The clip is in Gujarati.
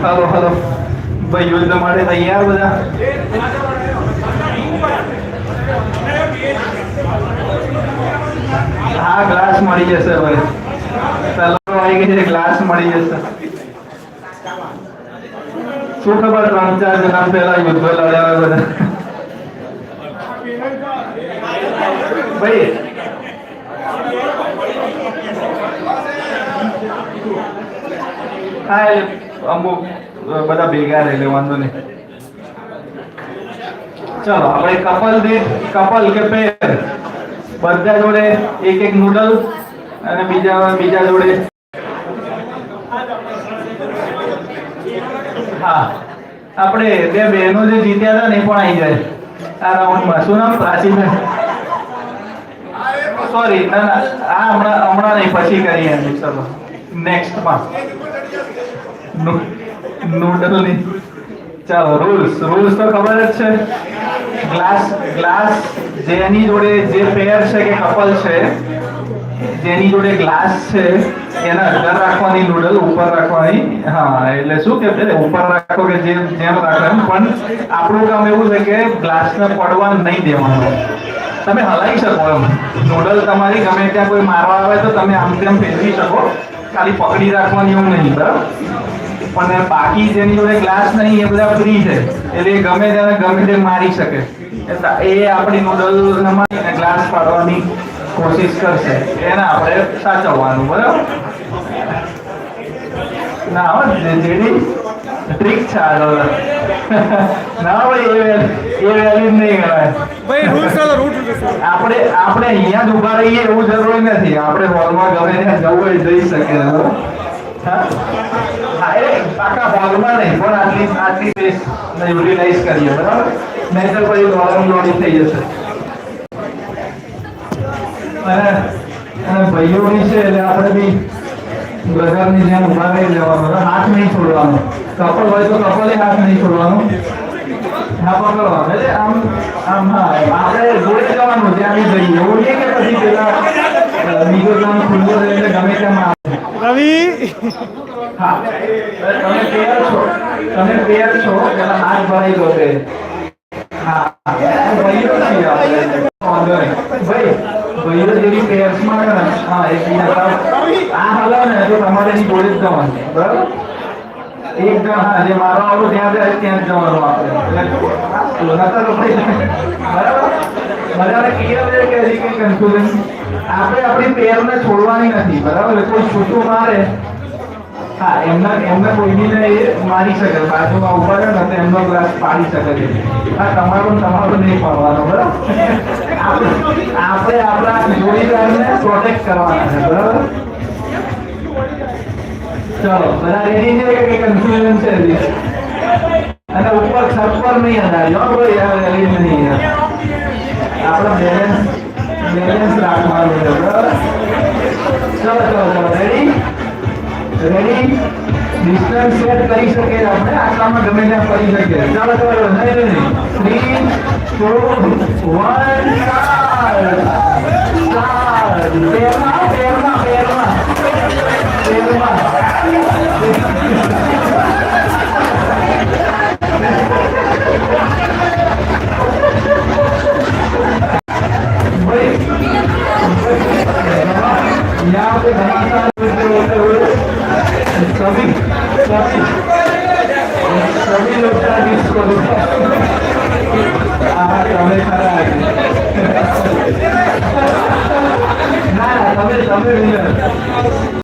हेलो हेलो भाई युद्ध माटे तैयार बधा हाँ ग्लास मળી જશે ભાઈ તલવારો આવી ગઈ છે ગ્લાસ મળી જશે શું ખબર 3-4 જણા પહેલા યુદ્ધ લડ્યા બધા ભાઈ હા અમુક બધા ભેગા રહે વાંધો નહીં ચલો આપણે કપલ કે પેર બધા જોડે એક એક નૂડલ અને બીજા જોડે હા આપણે બે બહેનો જે જીત્યા હતા ને પણ આવી જાય આ રાઉન્ડમાં શું નામ પ્રાચીભાઈ સોરી ના ના આ હમણાં નહીં પછી કરીએ ચલો નેક્સ્ટમાં નૂડલ ની ચાલો રૂલ્સ તો ખબર જ છે ગ્લાસ જેની જોડે જે પેર છે કે કપલ છે જેની જોડે ગ્લાસ છે એના અંદર રાખવાની નૂડલ ઉપર રાખવાની હા એટલે શું કે ઉપર રાખો કે જેમ રાખો એમ પણ આપણું કામ એવું છે કે ગ્લાસને પડવા નહીં દેવાનું તમે હલાવી શકો એમ નૂડલ તમારી ગમે ત્યાં કોઈ મારવા આવે તો તમે આમ તેમ ફેરવી શકો ખાલી પકડી રાખવાની એવું નહીં બરાબર પણ બાકી જેની જોડે ગ્લાસ નહીં એ બધા ફ્રી છે એટલે ગમે તે મારી શકે એ આપણી નૂડલ ગ્લાસ પાડવાની કોશિશ કરશે એને આપણે સાચવવાનું બરાબર ના જેની ટ્રીક છે આગળ ના ભાઈ એ વેલ્યુ નહીં કરાય ભાઈ રૂલ્સ આપણે અહીંયા જ ઉભા રહીએ એવું જરૂરી નથી આપણે હોલમાં ગમે ત્યાં જવું હોય જઈ શકે આખા ભાગમાં નહીં પણ આટલી સ્પેસ યુટિલાઇઝ કરીએ બરાબર નહીં તો પછી લોડિંગ થઈ જશે અને ભાઈઓની છે એટલે આપણે બી બ્રધરની જેમ ઉભા રહી જવાનું હાથ નહીં છોડવાનો કપલ હોય તો કપલે હાથ નહીં છોડવાનો હા પકડવાનું એટલે આમ હા આપણે જોઈ જવાનું ત્યાં બી જઈએ એવું નહીં કે પછી પેલા બીજો કામ ખુલ્લો રહે એટલે ગમે તેમ રવિ હા તમે પેર છો પેલા હાથ ભરાઈ ગયો છે હા ભાઈઓ છીએ આપણે ભાઈઓ જેવી પેર્સમાં હા એક આ હલો ને તો તમારે એની જોડે જ જવાનું બરાબર એક જણ હા જે મારો આવો ત્યાં જાય ત્યાં જ જવાનું આપણે બરાબર બધાને ક્લિયર છે કે હજી કઈ કન્ફ્યુઝન આપણે આપણી પેરને છોડવાની નથી બરાબર કોઈ છૂટું મારે હા એમને કોઈની એ મારી શકે બાજુમાં ઉભા રહે ને તો એમનો ગ્લાસ પાડી શકે છે હા તમારું નહીં પાડવાનો બરાબર આપણે આપણા જોડીદારને પ્રોટેક્ટ કરવાના છે બરાબર ચલો બધા રેડી છે કે કન્ફ્યુઝન છે અને ઉપર છત પર નહીં અડાડ્યો કોઈ રેડી નહીં આપણે બેલેન્સ રાખવાનું છે બરાબર ચલો રેડી ડિસ્ટન્સ સેટ કરી શકે આપણે આટલામાં ગમે ત્યાં કરી શકીએ ચાલો નહીં 3 2 1 સ્ટાર્ટ પેરમાં यहाँ पे घमासान होते हुए सभी लोग का डिस्को તમે ખરા ના તમે